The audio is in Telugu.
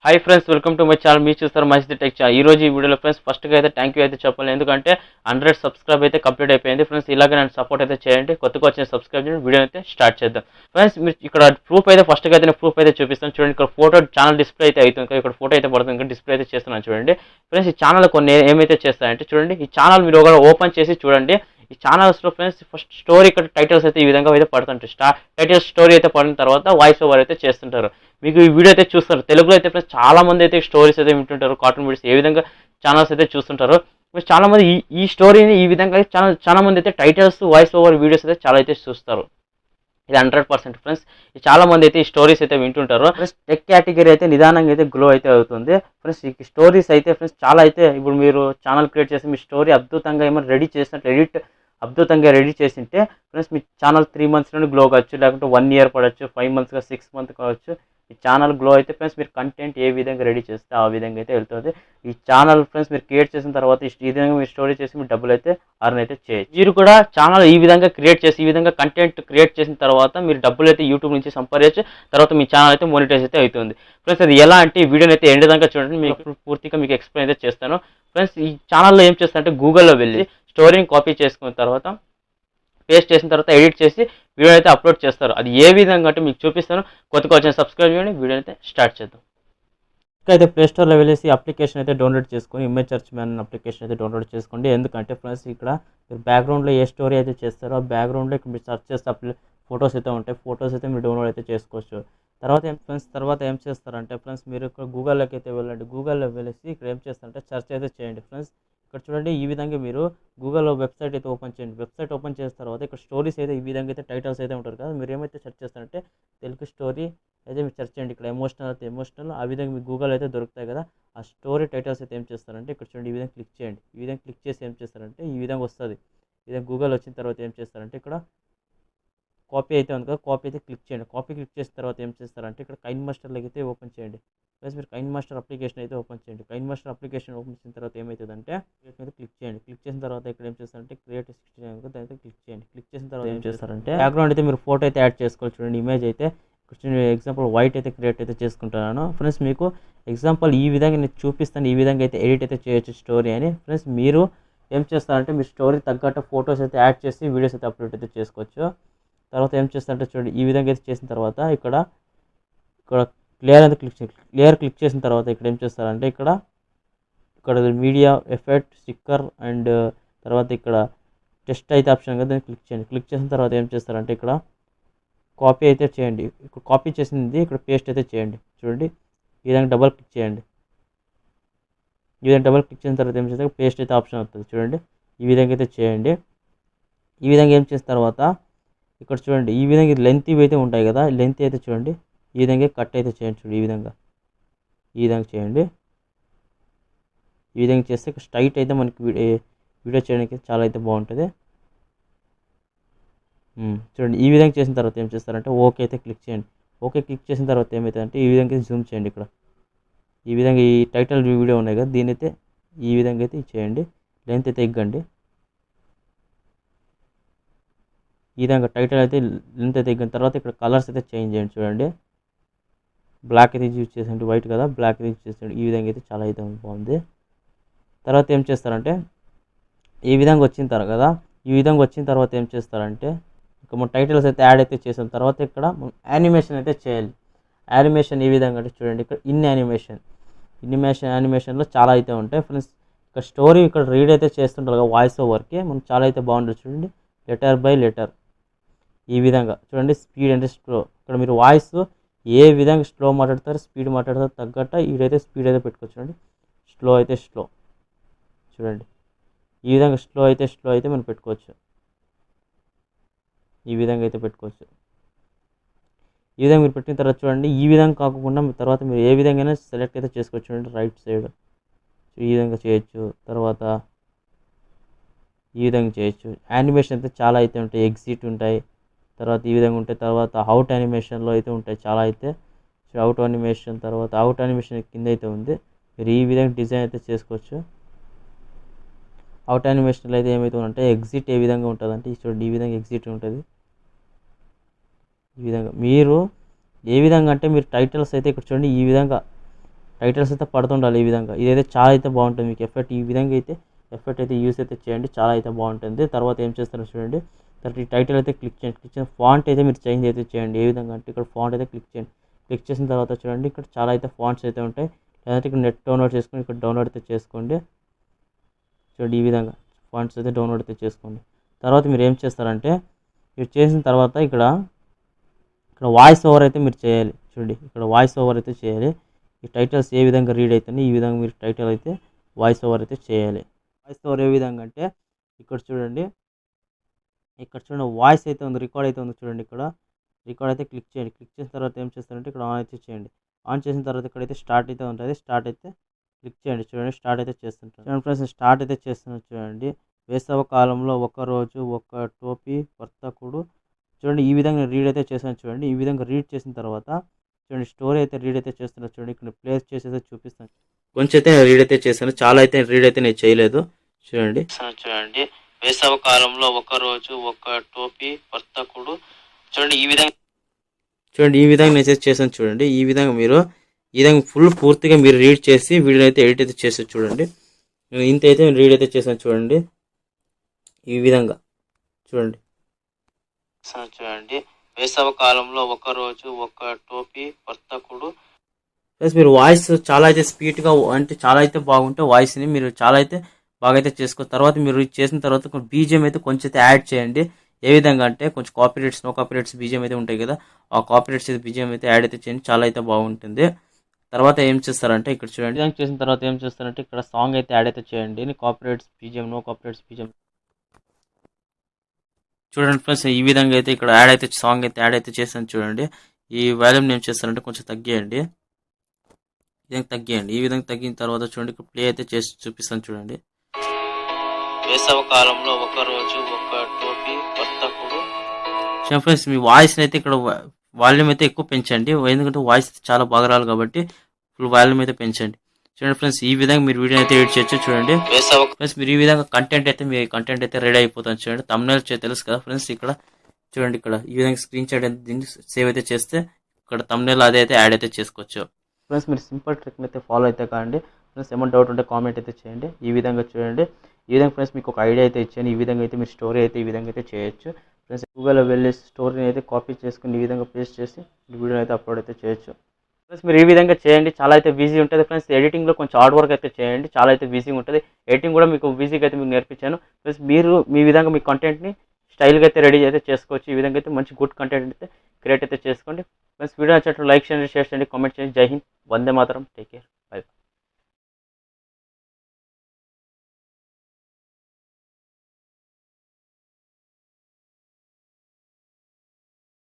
Hi friends, welcome to my channel. మీరు చూస్తారు మహేష్ ది టెక్ ఛానల్. ఈ రోజు ఈ వీడియోలో ఫ్రెండ్స్ ఫస్ట్గా అయితే థ్యాంక్ యూ అయితే చెప్పాలి, ఎందుకంటే 100 సబ్స్క్రైబ్ అయితే కంప్లీట్ అయిపోయింది. ఫ్రెండ్స్ ఇలాగే నన్ను సపోర్ట్ అయితే చేయండి. కొత్తగా వచ్చిన సబ్స్క్రైబ్ చేయండి. వీడియో అయితే స్టార్ట్ చేద్దాం. ఫ్రెండ్స్ మీరు ఇక్కడ ప్రూఫ్ అయితే ఫస్ట్గా అయితే నేను ప్రూఫ్ అయితే చూపిస్తాను చూడండి. ఇక్కడ ఫోటో ఛానల్ డిస్ప్లే అయితే అవుతుంది, ఇక్కడ ఫోటో అయితే పడుతుంది, ఇంకా డిస్ప్లే అయితే చేస్తున్నాను చూడండి. ఫ్రెండ్స్ ఈ ఛానల్ కొన్ని ఏమైతే చేస్తాయంటే చూడండి, ఈ ఛానల్ మీరు ఒకవేళ ఓపెన్ చేసి చూడండి. ఈ ఛానల్స్లో ఫ్రెండ్స్ ఫస్ట్ స్టోరీ ఇక్కడ టైటిల్స్ అయితే ఈ విధంగా అయితే పడుతుంటాయి. టైటిల్ స్టోరీ అయితే పడిన తర్వాత వాయిస్ ఓవర్ అయితే చేస్తుంటారు. మీకు ఈ వీడియో అయితే చూస్తారు తెలుగులో అయితే ఫ్రెండ్స్ చాలా మంది అయితే స్టోరీస్ అయితే వింటుంటారు, కార్టూన్ వీడియోస్ ఏ విధంగా ఛానల్స్ అయితే చూస్తుంటారు. చాలా మంది ఈ స్టోరీని ఈ విధంగా చాలా మంది అయితే టైటిల్స్ వాయిస్ ఓవర్ వీడియోస్ అయితే చాలా అయితే చూస్తారు. ఇది 100% ఫ్రెండ్స్. చాలా మంది అయితే ఈ స్టోరీస్ అయితే వింటుంటారు. ఫ్రెండ్స్ టెక్ కేటగిరీ అయితే నిదానంగా అయితే గ్లో అయితే అవుతుంది. ఫ్రెండ్స్ ఈ స్టోరీస్ అయితే ఫ్రెండ్స్ చాలా అయితే ఇప్పుడు మీరు ఛానల్ క్రియేట్ చేసి మీ స్టోరీ అద్భుతంగా ఏమైనా రెడీ చేసినట్టు అద్భుతంగా రెడీ చేసింటే ఫ్రెండ్స్ మీ ఛానల్ 3 months నుండి గ్లో కావచ్చు, లేకుంటే 1 year పడవచ్చు, 5 months 6 months కావచ్చు. ఈ ఛానల్ గ్లో అయితే ఫ్రెండ్స్ మీరు కంటెంట్ ఏ విధంగా రెడీ చేస్తే ఆ విధంగా అయితే వెళ్తుంది. ఈ ఛానల్ ఫ్రెండ్స్ మీరు క్రియేట్ చేసిన తర్వాత ఈ విధంగా మీరు స్టోరీ చేసి మీరు డబ్బులు అయితే అర్న్ అయితే చేయొచ్చు. మీరు కూడా ఛానల్ ఈ విధంగా క్రియేట్ చేసి ఈ విధంగా కంటెంట్ క్రియేట్ చేసిన తర్వాత మీరు డబ్బులు అయితే యూట్యూబ్ నుంచి సంపాదించు. తర్వాత మీ ఛానల్ అయితే మోనిటైజ్ అయితే అవుతుంది. ఫ్రెండ్స్ అది ఎలా అంటే ఈ వీడియోని అయితే ఎండ్ దాకా చూడండి, మీకు పూర్తిగా మీకు ఎక్స్ప్లెయిన్ అయితే చేస్తాను. ఫ్రెండ్స్ ఈ ఛానల్లో ఏం చేస్తారంటే గూగుల్లో వెళ్ళి స్టోరీని కాపీ చేసుకున్న తర్వాత పేస్ట్ చేసిన తర్వాత ఎడిట్ చేసి వీడియో అయితే అప్లోడ్ చేస్తారు. అది ఏ విధంగా అంటే మీకు చూపిస్తాను. కొత్తగా వచ్చిన సబ్స్క్రైబ్ చేయండి. వీడియో అయితే స్టార్ట్ చేద్దాం. అయితే ప్లే స్టోర్లో వెళ్ళేసి అప్లికేషన్ అయితే డౌన్లోడ్ చేసుకొని ఇమేజ్ సెర్చ్ మ్యాన్ అప్లికేషన్ అయితే డౌన్లోడ్ చేసుకోండి. ఎందుకంటే ఫ్రెండ్స్ ఇక్కడ మీరు బ్యాక్గ్రౌండ్లో ఏ స్టోరీ అయితే చేస్తారో ఆ బ్యాక్గ్రౌండ్లో మీరు సెర్చ్ చేస్తే ఫొటోస్ అయితే ఉంటాయి. ఫొటోస్ అయితే మీరు డౌన్లోడ్ అయితే చేసుకోవచ్చు. తర్వాత ఏం చేస్తారంటే ఫ్రెండ్స్ మీరు ఇక్కడ గూగుల్లోకి అయితే వెళ్ళండి. గూగుల్లో వెళ్ళేసి ఇక్కడ ఏం చేస్తారంటే సెర్చ్ అయితే చేయండి. ఫ్రెండ్స్ ఇక్కడ చూడండి, ఈ విధంగా మీరు గూగుల్లో వెబ్సైట్ అయితే ఓపెన్ చేయండి. వెబ్సైట్ ఓపెన్ చేసిన తర్వాత ఇక్కడ స్టోరీస్ అయితే ఈ విధంగా అయితే టైటిల్స్ అయితే ఉంటారు కదా, మీరు ఏమైతే సెర్చ్ చేస్తారంటే తెలుగు స్టోరీ అయితే మీరు సెర్చ్ చేయండి. ఇక్కడ ఎమోషనల్ అయితే ఎమోషనల్ ఆ విధంగా మీకు గూగుల్ అయితే దొరుకుతాయి కదా. ఆ స్టోరీ టైటిల్స్ అయితే ఏం చేస్తారంటే ఇక్కడ చూడండి, ఈ విధంగా క్లిక్ చేయండి. ఈ విధంగా క్లిక్ చేసి ఏం చేస్తారంటే ఈ విధంగా వస్తుంది. ఈ విధంగా గూగుల్ వచ్చిన తర్వాత ఏం చేస్తారంటే ఇక్కడ కాపీ అయితే ఉంది కదా, కాపీ అయితే క్లిక్ చేయండి. కాపీ క్లిక్ చేసిన తర్వాత ఏం చేస్తారంటే ఇక్కడ కైన్ మాస్టర్లోకి అయితే ఓపెన్ చేయండి. ప్లస్ మీరు కైన్ మాస్టర్ అప్లికేషన్ అయితే ఓపెన్ చేయండి. కైన్ మాస్టర్ అప్లికేషన్ ఓపెన్ చేసిన తర్వాత ఏమవుతుందంటే క్రియేట్ మీద క్లిక్ చేయండి. క్లిక్ చేసిన తర్వాత ఇక్కడ ఏం చేస్తారంటే క్రియేట్ 69 దాని అయితే క్లిక్ చేయండి. క్లిక్ చేసిన తర్వాత ఏం చేస్తారంటే బ్యాక్గ్రౌండ్ అయితే మీరు ఫోటో అయితే యాడ్ చేసుకోవాలి. చూడండి ఇమేజ్ అయితే ఎగ్జాంపుల్ వైట్ అయితే క్రియేట్ అయితే చేసుకుంటున్నాను. ఫ్రెండ్స్ మీకు ఎగ్జాంపుల్ ఈ విధంగా నేను చూపిస్తాను, ఈ విధంగా అయితే ఎడిట్ అయితే చేయొచ్చు స్టోరీ అని. ఫ్రెండ్స్ మీరు ఏం చేస్తారంటే మీరు స్టోరీ తగ్గట్టు ఫొటోస్ అయితే యాడ్ చేసి వీడియోస్ అయితే అప్లోడ్ అయితే చేసుకోవచ్చు. తర్వాత ఏం చేస్తారంటే చూడండి, ఈ విధంగా అయితే చేసిన తర్వాత ఇక్కడ క్లియర్ అయితే క్లిక్ చేసిన తర్వాత ఇక్కడ ఏం చేస్తారంటే ఇక్కడ మీడియా ఎఫెక్ట్ స్టిక్కర్ అండ్ తర్వాత ఇక్కడ టెస్ట్ అయితే ఆప్షన్ కదా, దాన్ని క్లిక్ చేయండి. క్లిక్ చేసిన తర్వాత ఏం చేస్తారంటే ఇక్కడ కాపీ అయితే చేయండి. ఇక్కడ కాపీ చేసింది ఇక్కడ పేస్ట్ అయితే చేయండి. చూడండి ఈ విధంగా డబల్ క్లిక్ చేయండి. ఈ విధంగా డబల్ క్లిక్ చేసిన తర్వాత ఏం చేస్తారు పేస్ట్ అయితే ఆప్షన్ అవుతుంది. చూడండి ఈ విధంగా అయితే చేయండి. ఈ విధంగా ఏం చేసిన తర్వాత ఇక్కడ చూడండి ఈ విధంగా లెంత్ ఇవి అయితే ఉంటాయి కదా, లెంత్ అయితే చూడండి ఈ విధంగా కట్ అయితే చేయండి. చూడండి ఈ విధంగా చేయండి. ఈ విధంగా చేస్తే స్ట్రైట్ అయితే మనకి వీడియో చేయడానికి చాలా అయితే బాగుంటుంది. చూడండి ఈ విధంగా చేసిన తర్వాత ఏం చేస్తారంటే ఓకే అయితే క్లిక్ చేయండి. ఓకే క్లిక్ చేసిన తర్వాత ఏమవుతుందంటే ఈ విధంగా జూమ్ చేయండి. ఇక్కడ ఈ విధంగా ఈ టైటిల్ వీడియో ఉన్నాయి కదా, దీని అయితే ఈ విధంగా అయితే చేయండి. లెంత్ అయితే ఇగ్గండి. ఈ విధంగా టైటిల్ అయితే లెంత్ అయితే ఇగ్గిన తర్వాత ఇక్కడ కలర్స్ అయితే చేంజ్ చేయండి. చూడండి బ్లాక్ అయితే యూజ్ చేసేయండి, వైట్ కదా బ్లాక్ అయితే యూజ్ చేసేయండి. ఈ విధంగా అయితే చాలా అయితే బాగుంది. తర్వాత ఏం చేస్తారంటే ఈ విధంగా వచ్చిన తర్వాత ఏం చేస్తారంటే ఇక మన టైటిల్స్ అయితే యాడ్ అయితే చేసిన తర్వాత ఇక్కడ యానిమేషన్ అయితే చేయాలి. యానిమేషన్ ఈ విధంగా అంటే చూడండి ఇక్కడ యానిమేషన్లో చాలా అయితే ఉంటాయి. ఫ్రెండ్స్ ఇక్కడ స్టోరీ ఇక్కడ రీడ్ అయితే చేస్తుంటారు కదా వాయిస్ ఓవర్కి, మనకు చాలా అయితే బాగుంటుంది. చూడండి లెటర్ బై లెటర్ ఈ విధంగా చూడండి. స్పీడ్ అంటే స్లో, ఇక్కడ మీరు వాయిస్ ఏ విధంగా స్లో మాట్లాడతారు స్పీడ్ మాట్లాడతారు తగ్గట్టు ఇదైతే స్పీడ్ అయితే పెట్టుకోవచ్చు. చూడండి స్లో అయితే స్లో, చూడండి ఈ విధంగా స్లో అయితే మనం పెట్టుకోవచ్చు. ఈ విధంగా అయితే పెట్టుకోవచ్చు. ఈ విధంగా మీరు పెట్టిన తర్వాత చూడండి ఈ విధంగా కాకుండా తర్వాత మీరు ఏ విధంగా సెలెక్ట్ అయితే చేసుకోవచ్చు. చూడండి రైట్ సైడ్ ఈ విధంగా చేయొచ్చు, తర్వాత ఈ విధంగా చేయొచ్చు. యానిమేషన్ అయితే చాలా అయితే ఉంటాయి, ఎగ్జిట్ ఉంటాయి, తర్వాత ఈ విధంగా ఉంటాయి, తర్వాత అవుట్ యానిమేషన్లో అయితే ఉంటాయి చాలా అయితే. అవుట్ యానిమేషన్ కింద అయితే ఉంది. మీరు ఈ విధంగా డిజైన్ అయితే చేసుకోవచ్చు. అవుట్ యానిమేషన్లో అయితే ఏమైతే ఉంటే ఎగ్జిట్ ఏ విధంగా ఉంటుంది అంటే చూడండి ఈ విధంగా ఎగ్జిట్ ఉంటుంది. ఈ విధంగా మీరు ఏ విధంగా అంటే మీరు టైటిల్స్ అయితే ఇక్కడ చూడండి ఈ విధంగా టైటిల్స్ అయితే పడుతుండాలి ఈ విధంగా. ఇదైతే చాలా అయితే బాగుంటుంది మీకు ఎఫెక్ట్. ఈ విధంగా అయితే ఎఫెక్ట్ అయితే యూస్ అయితే చేయండి, చాలా అయితే బాగుంటుంది. తర్వాత ఏం చేస్తారో చూడండి, తర్వాత ఈ టైటిల్ అయితే క్లిక్ చేయండి. క్లిక్ చేసిన ఫాంట్ అయితే మీరు చేంజ్ అయితే చేయండి. ఏ విధంగా అంటే ఇక్కడ ఫాంట్ అయితే క్లిక్ చేయండి. క్లిక్ చేసిన తర్వాత చూడండి ఇక్కడ చాలా అయితే ఫాంట్స్ అయితే ఉంటాయి. లేదంటే ఇక్కడ నెట్ డౌన్లోడ్ చేసుకొని ఇక్కడ డౌన్లోడ్ అయితే చేసుకోండి. చూడండి ఈ విధంగా ఫాంట్స్ అయితే డౌన్లోడ్ అయితే చేసుకోండి. తర్వాత మీరు ఏం చేస్తారంటే మీరు చేసిన తర్వాత ఇక్కడ వాయిస్ ఓవర్ అయితే మీరు చేయాలి. చూడండి ఇక్కడ వాయిస్ ఓవర్ అయితే చేయాలి. ఈ టైటిల్స్ ఏ విధంగా రీడ్ అవుతుంది ఈ విధంగా మీరు టైటిల్ అయితే వాయిస్ ఓవర్ అయితే చేయాలి. వాయిస్ ఓవర్ ఏ విధంగా అంటే ఇక్కడ చూడండి, వాయిస్ అయితే ఉంది, రికార్డ్ అయితే ఉంది. చూడండి ఇక్కడ రికార్డ్ అయితే క్లిక్ చేయండి. క్లిక్ చేసిన తర్వాత ఏం చేస్తారంటే ఇక్కడ ఆన్ అయితే చేయండి. ఆన్ చేసిన తర్వాత ఇక్కడైతే స్టార్ట్ అయితే ఉంటుంది. స్టార్ట్ అయితే క్లిక్ చేయండి. చూడండి స్టార్ట్ అయితే చేస్తుంటారు. చూడండి ఫ్రెండ్స్ స్టార్ట్ అయితే చేస్తున్నారు. చూడండి వేసవ కాలంలో ఒక రోజు ఒక టోపీ వర్తకుడు. చూడండి ఈ విధంగా రీడ్ అయితే చేశాను. చూడండి ఈ విధంగా రీడ్ చేసిన తర్వాత చూడండి స్టోరీ అయితే రీడ్ అయితే చేస్తున్నారు. చూడండి ఇక్కడ ప్లేస్ చేసేది చూపిస్తాను. కొంచెం అయితే రీడ్ అయితే చేశాను, చాలా అయితే రీడ్ అయితే నేను చేయలేదు. చూడండి వేసవ కాలంలో ఒక రోజు ఒక టోపీ వర్తకుడు. చూడండి ఈ విధంగా నేను చేశాను. చూడండి ఈ విధంగా మీరు ఈ విధంగా పూర్తిగా మీరు రీడ్ చేసి వీడియో అయితే ఎడిట్ అయితే చేస్తారు. చూడండి ఇంత అయితే రీడ్ అయితే చేశాను. చూడండి ఈ విధంగా చూడండి వేసవ కాలంలో ఒక రోజు ఒక టోపీ వర్తకుడు. ప్లస్ మీరు వాయిస్ చాలా అయితే స్పీడ్గా అంటే చాలా అయితే బాగుంటే వాయిస్ని మీరు చాలా అయితే బాగా అయితే చేసుకోవచ్చు. తర్వాత మీరు చేసిన తర్వాత బీజిఎం అయితే కొంచెం అయితే యాడ్ చేయండి. ఏ విధంగా అంటే కొంచెం కాపీరైట్స్ నో కాపీరైట్స్ బీజిఎం అయితే ఉంటాయి కదా, ఆ కాపీరైట్స్ అయితే బీజిఎం అయితే యాడ్ అయితే చేయండి, చాలా అయితే బాగుంటుంది. తర్వాత ఏం చేస్తారంటే ఇక్కడ చూడండి విధంగా చేసిన తర్వాత ఏం చేస్తారంటే ఇక్కడ సాంగ్ అయితే యాడ్ అయితే చేయండి. Copyrights BGM no copyrights BGM చూడండి ఫ్రెండ్స్ ఈ విధంగా అయితే ఇక్కడ యాడ్ అయితే సాంగ్ అయితే యాడ్ అయితే చేస్తాను. చూడండి ఈ వాల్యూమ్ ఏం చేస్తారంటే కొంచెం తగ్గియండి. ఈ విధంగా తగ్గిన తర్వాత చూడండి ఇక్కడ ప్లే అయితే చేసి చూపిస్తాను. చూడండి వేసవ కాలంలో ఒక రోజు ఒక టోపీ వర్తకుడు. ఫ్రెండ్స్ మీ వాయిస్ అయితే ఇక్కడ వాల్యూమ్ అయితే ఎక్కువ పెంచండి, ఎందుకంటే వాయిస్ చాలా బాగా రావాలి కాబట్టి ఫుల్ వాల్యూమ్ అయితే పెంచండి. చూడండి ఫ్రెండ్స్ ఈ విధంగా మీరు వీడియో అయితే ఎడిట్ చేయొచ్చు. చూడండి ఫ్రెండ్స్ మీరు ఈ విధంగా కంటెంట్ అయితే రెడీ అయిపోతుంది. చూడండి తమ్నెయిల్ తెలుసు కదా ఫ్రెండ్స్, ఇక్కడ చూడండి ఇక్కడ ఈ విధంగా స్క్రీన్ షాట్ అయితే దీన్ని సేవ్ అయితే చేస్తే ఇక్కడ తమ్నెయిల్ అదే అయితే యాడ్ అయితే చేసుకోవచ్చు. ఫ్రెండ్స్ మీరు సింపుల్ ట్రిక్ అయితే ఫాలో అయితే కాండి. ఫ్రెండ్స్ ఏమైనా డౌట్ ఉంటే కామెంట్ అయితే చేయండి. ఈ విధంగా చూడండి ఈ విధంగా ఫ్రెండ్స్ మీకు ఒక ఐడియా అయితే ఇచ్చాను. ఈ విధంగా అయితే మీరు స్టోరీ అయితే ఈ విధంగా అయితే చేయొచ్చు. ఫ్రెండ్స్ గూగుల్లో వెళ్ళి స్టోరీని అయితే కాపీ చేసుకుని ఈ విధంగా పేస్ట్ చేసి వీడియో అయితే అప్లోడ్ అయితే చేయొచ్చు. ఫ్రెండ్స్ మీరు ఈ విధంగా చేయండి, చాలా అయితే ఈజీ ఉంటుంది. ఫ్రెండ్స్ ఎడిటింగ్లో కొంచెం హార్డ్ వర్క్ అయితే చేయండి, చాలా అయితే ఈజీగా ఉంటుంది. ఎడిటింగ్ కూడా మీకు ఈజీగా అయితే మీకు నేర్పించాను. ప్లస్ మీరు మీ విధంగా మీ కంటెంట్ని స్టైల్గా అయితే రెడీ అయితే చేసుకోవచ్చు. ఈ విధంగా అయితే మంచి గుడ్ కంటెంట్ అయితే క్రియేట్ అయితే చేసుకోండి. ఫ్రెండ్స్ వీడియో నచ్చినట్లు లైక్ చేయండి, షేర్ చేయండి, కామెంట్ చేయండి. జై హింద్, వందే మాతరం, టేక్ కేర్.